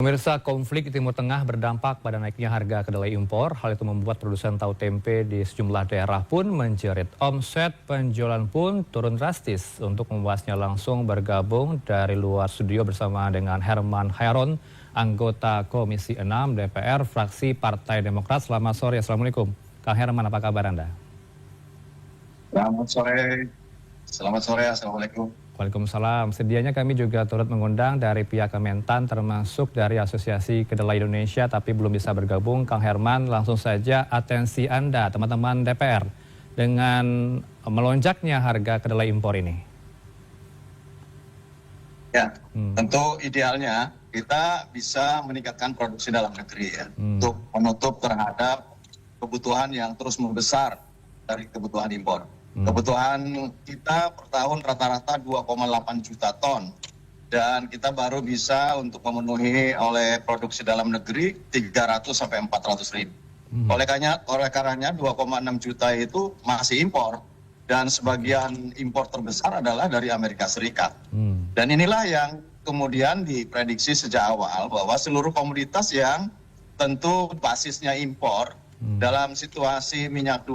Pemirsa, konflik di Timur Tengah berdampak pada naiknya harga kedelai impor. Hal itu membuat produsen tahu tempe di sejumlah daerah pun menjerit. Omset penjualan pun turun drastis. Untuk membahasnya langsung bergabung dari luar studio bersama dengan Herman Hairon, anggota Komisi 6 DPR, fraksi Partai Demokrat. Selamat sore, Assalamualaikum. Kang Herman, apa kabar Anda? Selamat sore. Selamat sore, Assalamualaikum. Waalaikumsalam. Sedianya kami juga turut mengundang dari pihak Kementan termasuk dari Asosiasi Kedelai Indonesia tapi belum bisa bergabung. Kang Herman, langsung saja atensi Anda teman-teman DPR dengan melonjaknya harga kedelai impor ini. Ya, tentu idealnya kita bisa meningkatkan produksi dalam negeri ya untuk menutup terhadap kebutuhan yang terus membesar dari kebutuhan impor. Kebutuhan kita per tahun rata-rata 2,8 juta ton dan kita baru bisa untuk memenuhi oleh produksi dalam negeri 300 sampai 400 ribu. Oleh karenanya 2,6 juta itu masih impor dan sebagian impor terbesar adalah dari Amerika Serikat. Dan inilah yang kemudian diprediksi sejak awal bahwa seluruh komoditas yang tentu basisnya impor dalam situasi minyak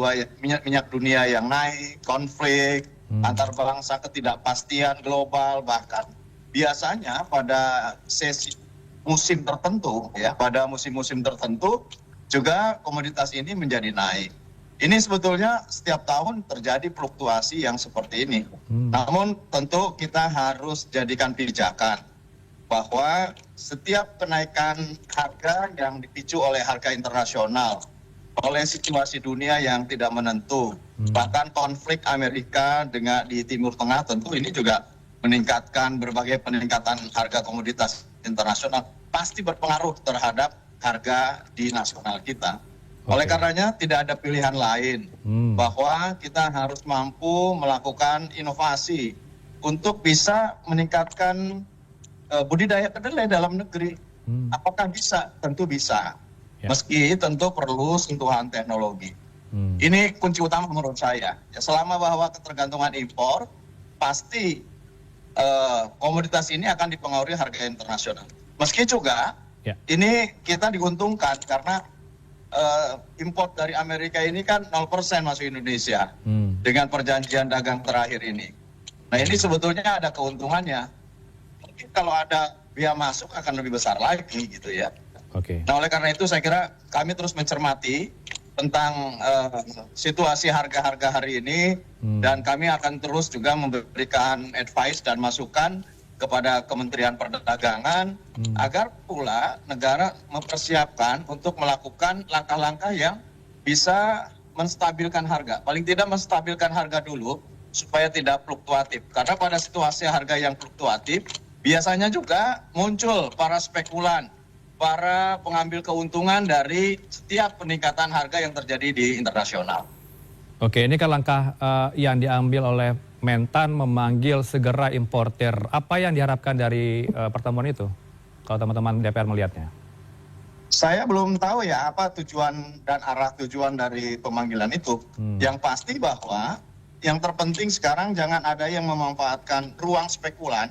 dunia yang naik, konflik antar bangsa, ketidakpastian global, bahkan biasanya pada sesi musim tertentu ya, pada musim-musim tertentu juga komoditas ini menjadi naik. Ini sebetulnya setiap tahun terjadi fluktuasi yang seperti ini. Namun tentu kita harus jadikan pijakan bahwa setiap kenaikan harga yang dipicu oleh harga internasional, oleh situasi dunia yang tidak menentu, bahkan konflik Amerika dengan di Timur Tengah tentu ini juga meningkatkan berbagai peningkatan harga komoditas internasional, pasti berpengaruh terhadap harga di nasional kita. Oleh karenanya tidak ada pilihan lain bahwa kita harus mampu melakukan inovasi untuk bisa meningkatkan budidaya kedelai dalam negeri. Apakah bisa? Tentu bisa. Meski tentu perlu sentuhan teknologi. Ini kunci utama menurut saya. Ya, selama bahwa ketergantungan impor, pasti komoditas ini akan dipengaruhi harga internasional. Meski juga ini kita diuntungkan karena impor dari Amerika ini kan 0% masuk Indonesia dengan perjanjian dagang terakhir ini. Nah ini sebetulnya ada keuntungannya. Mungkin kalau ada biaya masuk akan lebih besar lagi gitu ya. Nah oleh karena itu saya kira kami terus mencermati tentang situasi harga-harga hari ini dan kami akan terus juga memberikan advice dan masukan kepada Kementerian Perdagangan agar pula negara mempersiapkan untuk melakukan langkah-langkah yang bisa menstabilkan harga. Paling tidak menstabilkan harga dulu supaya tidak fluktuatif. Karena pada situasi harga yang fluktuatif biasanya juga muncul para spekulan, para pengambil keuntungan dari setiap peningkatan harga yang terjadi di internasional. Oke, ini kan langkah yang diambil oleh Mentan memanggil segera importer. Apa yang diharapkan dari pertemuan itu? Kalau teman-teman DPR melihatnya. Saya belum tahu ya apa tujuan dan arah tujuan dari pemanggilan itu. Yang pasti bahwa yang terpenting sekarang jangan ada yang memanfaatkan ruang spekulan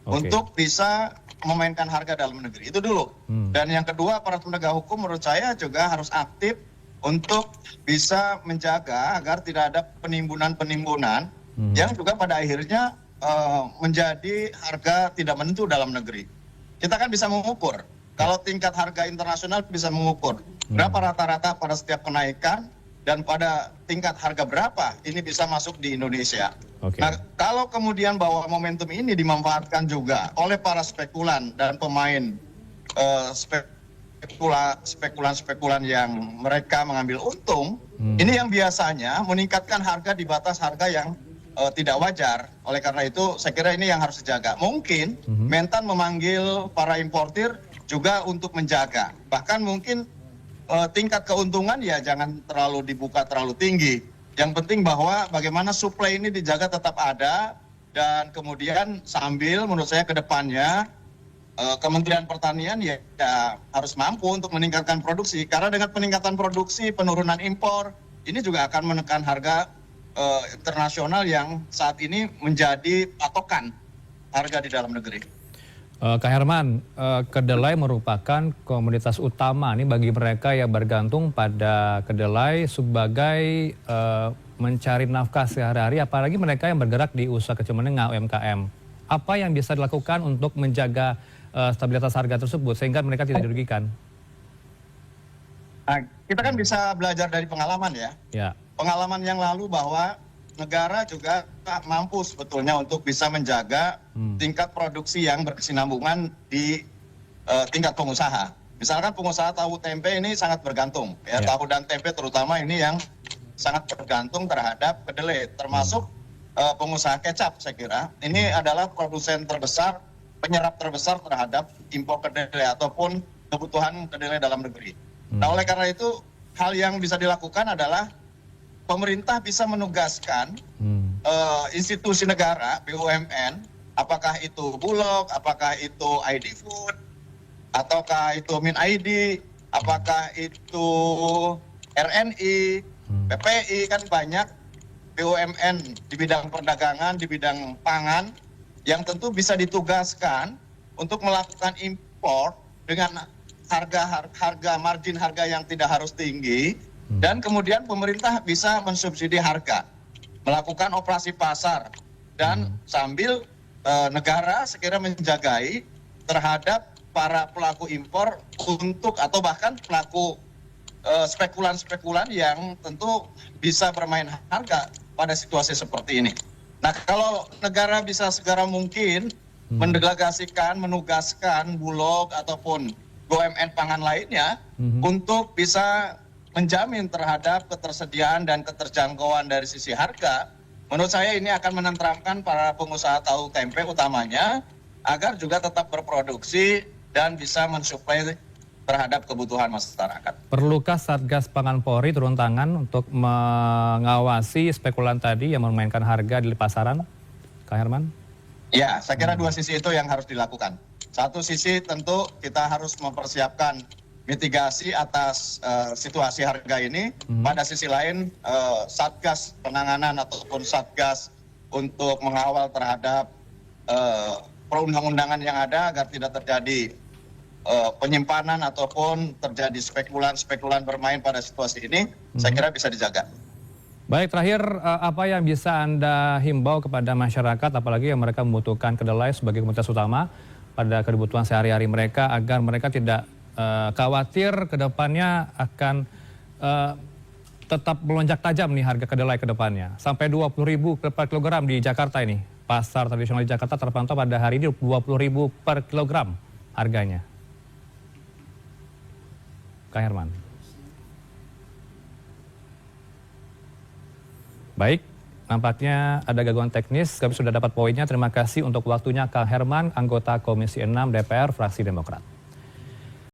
untuk bisa memainkan harga dalam negeri. Itu dulu. Dan yang kedua, para penegak hukum menurut saya juga harus aktif untuk bisa menjaga agar tidak ada penimbunan-penimbunan yang juga pada akhirnya menjadi harga tidak menentu dalam negeri. Kita kan bisa mengukur. Kalau tingkat harga internasional bisa mengukur berapa rata-rata pada setiap kenaikan dan pada tingkat harga berapa ini bisa masuk di Indonesia. Nah, kalau kemudian bahwa momentum ini dimanfaatkan juga oleh para spekulan dan pemain spekulan yang mereka mengambil untung, ini yang biasanya meningkatkan harga di batas harga yang tidak wajar. Oleh karena itu, saya kira ini yang harus dijaga. Mungkin Mentan memanggil para importir juga untuk menjaga. Bahkan mungkin tingkat keuntungan ya jangan terlalu dibuka terlalu tinggi. Yang penting bahwa bagaimana suplai ini dijaga tetap ada dan kemudian sambil menurut saya ke depannya Kementerian Pertanian ya harus mampu untuk meningkatkan produksi. Karena dengan peningkatan produksi, penurunan impor, ini juga akan menekan harga internasional yang saat ini menjadi patokan harga di dalam negeri. Kak Herman, kedelai merupakan komoditas utama nih bagi mereka yang bergantung pada kedelai sebagai mencari nafkah sehari-hari, apalagi mereka yang bergerak di usaha kecil menengah UMKM. Apa yang bisa dilakukan untuk menjaga stabilitas harga tersebut sehingga mereka tidak dirugikan? Nah, kita kan bisa belajar dari pengalaman ya. Ya. Pengalaman yang lalu bahwa negara juga mampu sebetulnya untuk bisa menjaga tingkat produksi yang berkesinambungan di tingkat pengusaha. Misalkan pengusaha tahu tempe ini sangat bergantung, ya. Tahu dan tempe terutama ini yang sangat bergantung terhadap kedelai, termasuk pengusaha kecap saya kira. Ini adalah produsen terbesar, penyerap terbesar terhadap impor kedelai ataupun kebutuhan kedelai dalam negeri. Nah, oleh karena itu hal yang bisa dilakukan adalah pemerintah bisa menugaskan institusi negara, BUMN, apakah itu Bulog, apakah itu ID Food, ataukah itu Min ID, apakah itu RNI, PPI, kan banyak BUMN di bidang perdagangan, di bidang pangan, yang tentu bisa ditugaskan untuk melakukan impor dengan harga margin harga yang tidak harus tinggi, dan kemudian pemerintah bisa mensubsidi harga, melakukan operasi pasar, dan sambil negara sekira menjagai terhadap para pelaku impor untuk atau bahkan pelaku spekulan-spekulan yang tentu bisa bermain harga pada situasi seperti ini. Nah, kalau negara bisa segera mungkin mendelegasikan, menugaskan Bulog ataupun BUMN pangan lainnya untuk bisa menjamin terhadap ketersediaan dan keterjangkauan dari sisi harga, menurut saya ini akan menenteramkan para pengusaha tahu tempe utamanya agar juga tetap berproduksi dan bisa mensuplai terhadap kebutuhan masyarakat. Perlukah Satgas Pangan Polri turun tangan untuk mengawasi spekulan tadi yang memainkan harga di pasaran, Kak Herman? Ya, saya kira dua sisi itu yang harus dilakukan. Satu sisi tentu kita harus mempersiapkan mitigasi atas situasi harga ini. Pada sisi lain, Satgas penanganan ataupun Satgas untuk mengawal terhadap perundang-undangan yang ada agar tidak terjadi penyimpanan ataupun terjadi spekulan-spekulan bermain pada situasi ini, saya kira bisa dijaga. Baik, terakhir apa yang bisa Anda himbau kepada masyarakat, apalagi yang mereka membutuhkan kedelai sebagai komoditas utama pada kebutuhan sehari-hari mereka, agar mereka tidak khawatir ke depannya akan tetap melonjak tajam nih harga kedelai ke depannya. Sampai 20.000 per kilogram di Jakarta ini. Pasar tradisional di Jakarta terpantau pada hari ini 20.000 per kilogram harganya. Kak Herman. Baik, nampaknya ada gangguan teknis. Kami sudah dapat poinnya. Terima kasih untuk waktunya Kak Herman, anggota Komisi 6 DPR, Fraksi Demokrat.